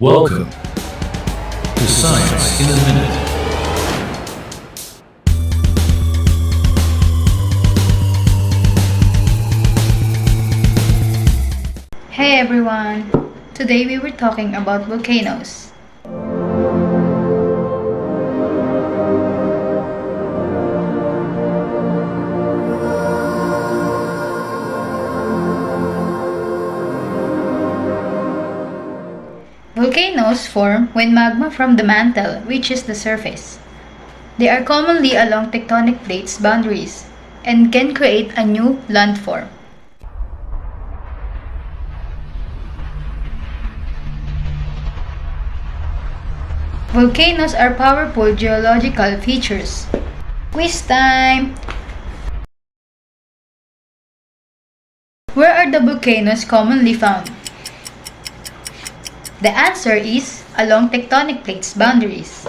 Welcome to Science in a Minute. Hey everyone! Today we were talking about volcanoes. Volcanoes form when magma from the mantle reaches the surface. They are commonly along tectonic plates boundaries and can create a new landform. Volcanoes are powerful geological features. Quiz time! Where are the volcanoes commonly found? The answer is along tectonic plates boundaries.